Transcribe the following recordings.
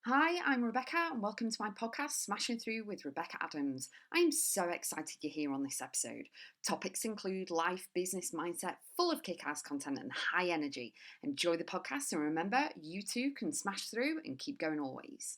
Hi, I'm Rebecca and welcome to my podcast, Smashing Through with Rebecca.x. I am so excited you're here on this episode. Topics include life, business, mindset, full of kick-ass content and high energy. Enjoy the podcast and remember, you too can smash through and keep going always.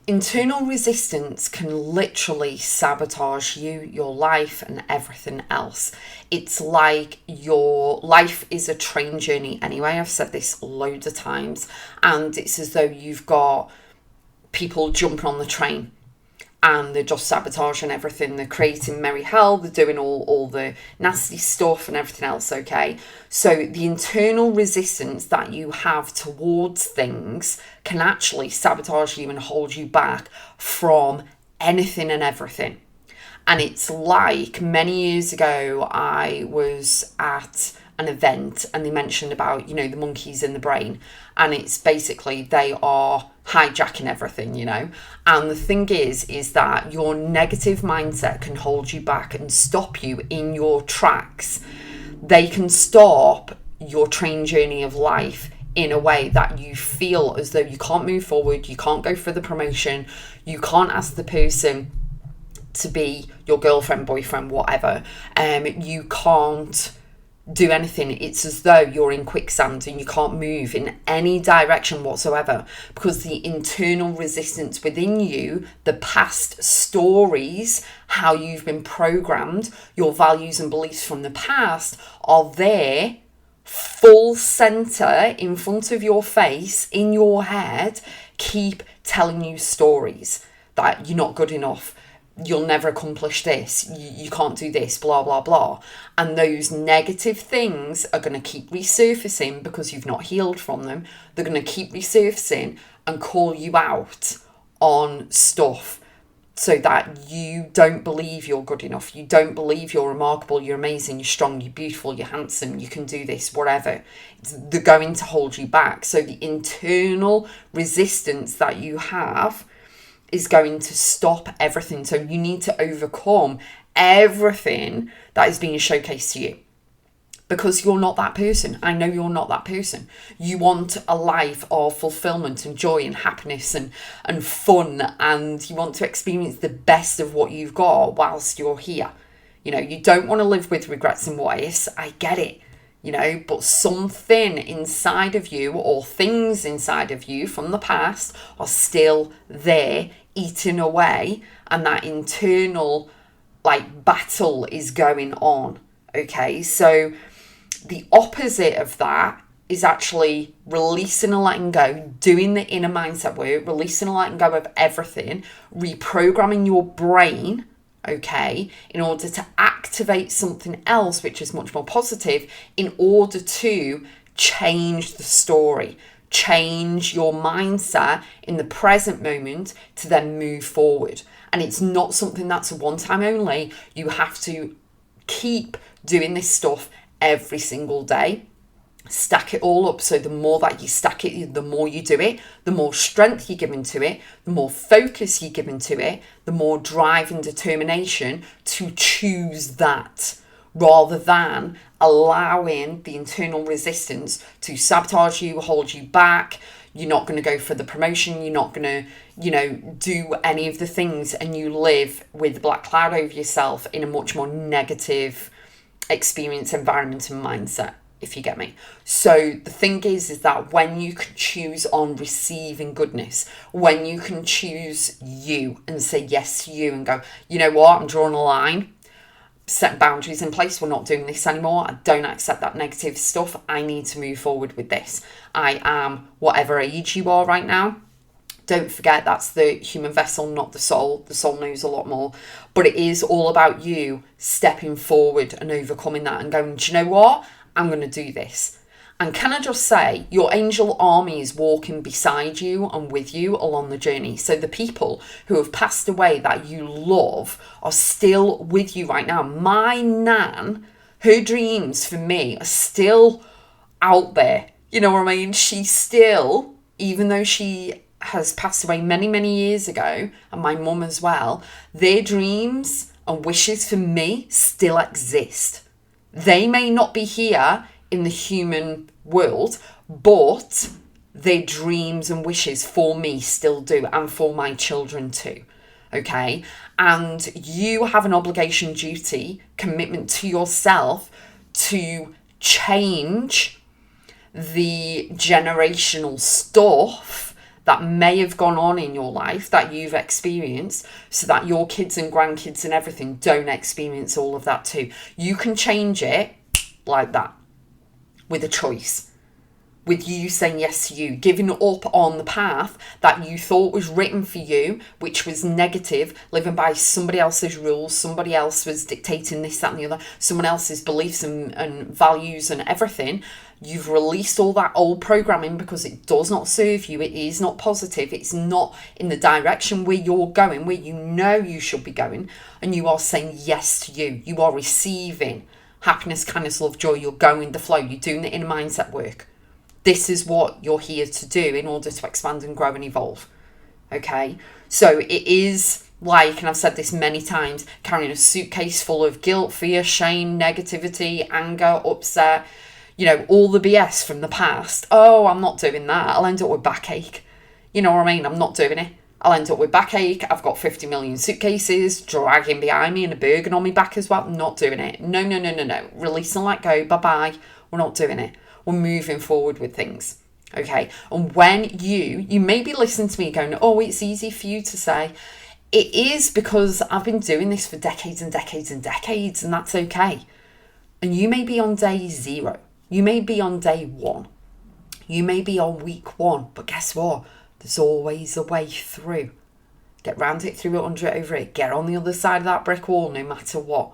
Internal resistance can literally sabotage you, your life, and everything else. It's like your life is a train journey anyway. I've said this loads of times, and it's as though you've got people jumping on the train and they're just sabotaging everything. They're creating merry hell. They're doing all the nasty stuff and everything else, okay? So the internal resistance that you have towards things can actually sabotage you and hold you back from anything and everything. And it's like many years ago, I was at an event and they mentioned about, the monkeys in the brain. And it's basically they are hijacking everything, And the thing is that your negative mindset can hold you back and stop you in your tracks. They can stop your train journey of life in a way that you feel as though you can't move forward, you can't go for the promotion, you can't ask the person to be your girlfriend, boyfriend, whatever. You can't do anything. It's as though you're in quicksand and you can't move in any direction whatsoever because the internal resistance within you, the past stories, how you've been programmed, your values and beliefs from the past are there, full center in front of your face, in your head, keep telling you stories that you're not good enough, you'll never accomplish this, you can't do this, blah, blah, blah. And those negative things are going to keep resurfacing because you've not healed from them. They're going to keep resurfacing and call you out on stuff so that you don't believe you're good enough. You don't believe you're remarkable, you're amazing, you're strong, you're beautiful, you're handsome, you can do this, whatever. They're going to hold you back. So the internal resistance that you have is going to stop everything. So you need to overcome everything that is being showcased to you because you're not that person. I know you're not that person. You want a life of fulfillment and joy and happiness and fun, and you want to experience the best of what you've got whilst you're here. You don't want to live with regrets and what ifs. I get it. But something inside of you or things inside of you from the past are still there, eating away, and that internal battle is going on. Okay, so the opposite of that is actually releasing and letting go, doing the inner mindset work, releasing and letting go of everything, reprogramming your brain, okay, in order to activate something else which is much more positive, in order to change the story, change your mindset in the present moment to then move forward. And it's not something that's a one time only. You have to keep doing this stuff every single day. Stack it all up. So the more that you stack it, the more you do it, the more strength you're giving to it, the more focus you're giving to it, the more drive and determination to choose that, rather than allowing the internal resistance to sabotage you, hold you back. You're not going to go for the promotion. You're not going to, do any of the things, and you live with the black cloud over yourself in a much more negative experience, environment, and mindset, if you get me. So the thing is that when you can choose on receiving goodness, when you can choose you and say yes to you and go, you know what, I'm drawing a line, set boundaries in place, we're not doing this anymore, I don't accept that negative stuff, I need to move forward with this. I am whatever age you are right now. Don't forget that's the human vessel, not the soul. The soul knows a lot more. But it is all about you stepping forward and overcoming that and going, do you know what? I'm going to do this. And can I just say, your angel army is walking beside you and with you along the journey. So the people who have passed away that you love are still with you right now. My nan, her dreams for me are still out there. You know what I mean? She's still even though she has passed away many, many years ago, and my mum as well, their dreams and wishes for me still exist. They may not be here in the human world, but their dreams and wishes for me still do, and for my children too. Okay? And you have an obligation, duty, commitment to yourself to change the generational stuff that may have gone on in your life that you've experienced, so that your kids and grandkids and everything don't experience all of that too. You can change it like that, with a choice. With you saying yes to you, giving up on the path that you thought was written for you, which was negative, living by somebody else's rules, somebody else was dictating this, that and the other, someone else's beliefs and values and everything. You've released all that old programming because it does not serve you. It is not positive. It's not in the direction where you're going, where you know you should be going. And you are saying yes to you. You are receiving happiness, kindness, love, joy. You're going with the flow. You're doing the inner mindset work. This is what you're here to do in order to expand and grow and evolve. Okay? So it is like, and I've said this many times, carrying a suitcase full of guilt, fear, shame, negativity, anger, upset, all the BS from the past. Oh, I'm not doing that. I'll end up with backache. You know what I mean? I'm not doing it. I'll end up with backache. I've got 50 million suitcases dragging behind me and a burden on my back as well. I'm not doing it. No. Release and let go. Bye-bye. We're not doing it. We're moving forward with things. Okay? And when you may be listening to me going, oh, it's easy for you to say. It is, because I've been doing this for decades and decades and decades, and that's okay. And you may be on day 0. You may be on day 1. You may be on week 1. But guess what? There's always a way through. Get round it, through it, under it, over it. Get on the other side of that brick wall, no matter what.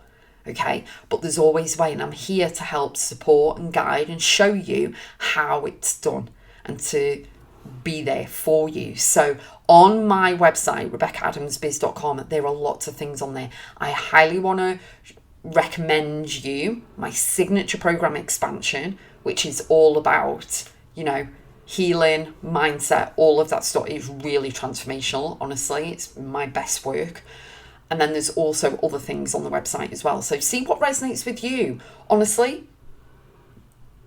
Okay? But there's always a way. And I'm here to help support and guide and show you how it's done. And to be there for you. So on my website, Rebecca.x, there are lots of things on there. I highly want to recommend you my signature program expansion, which is all about healing, mindset, all of that stuff. Is really transformational. Honestly, it's my best work. And then there's also other things on the website as well. So see what resonates with you. Honestly,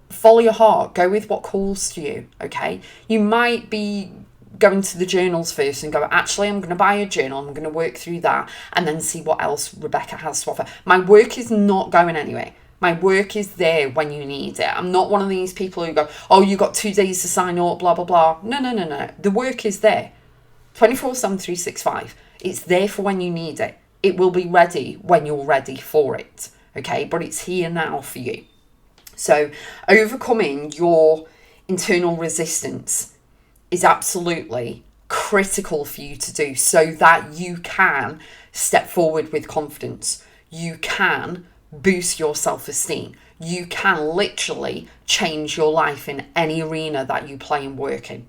follow your heart. Go with what calls to you. Okay, you might be going to the journals first and go, actually, I'm going to buy a journal. I'm going to work through that and then see what else Rebecca has to offer. My work is not going anywhere. My work is there when you need it. I'm not one of these people who go, oh, you got 2 days to sign up, blah, blah, blah. No. The work is there. 24/7, 365. It's there for when you need it. It will be ready when you're ready for it. Okay, but it's here now for you. So overcoming your internal resistance is absolutely critical for you to do, so that you can step forward with confidence. You can boost your self-esteem. You can literally change your life in any arena that you play and work in.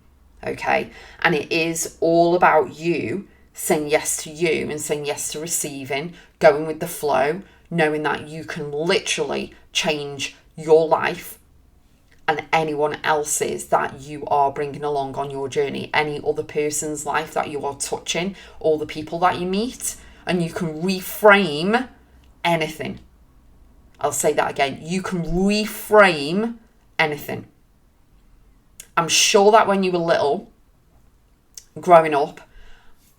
Okay? And it is all about you saying yes to you and saying yes to receiving, going with the flow, knowing that you can literally change your life and anyone else's that you are bringing along on your journey, any other person's life that you are touching, all the people that you meet, and you can reframe anything. I'll say that again. You can reframe anything. I'm sure that when you were little, growing up,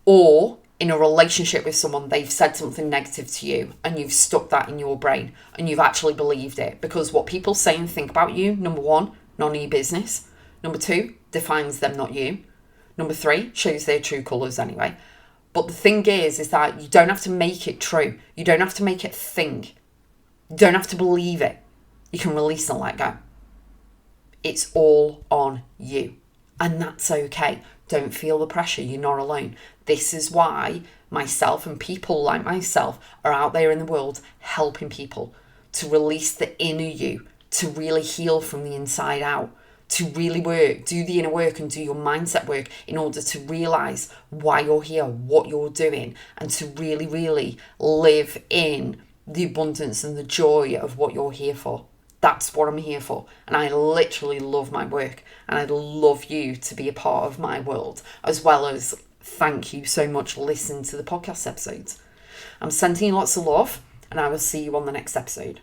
or in a relationship with someone, they've said something negative to you and you've stuck that in your brain and you've actually believed it, because what people say and think about you, number 1, none of your business. Number 2, defines them, not you. Number 3, shows their true colours anyway. But the thing is that you don't have to make it true. You don't have to make it a thing. You don't have to believe it. You can release and let go. It's all on you. And that's okay. Don't feel the pressure. You're not alone. This is why myself and people like myself are out there in the world helping people to release the inner you, to really heal from the inside out, to really work, do the inner work and do your mindset work in order to realise why you're here, what you're doing, and to really, really live in the abundance and the joy of what you're here for. That's what I'm here for. And I literally love my work. and I'd love you to be a part of my world, as well as thank you so much for listening to the podcast episodes. I'm sending you lots of love, and I will see you on the next episode.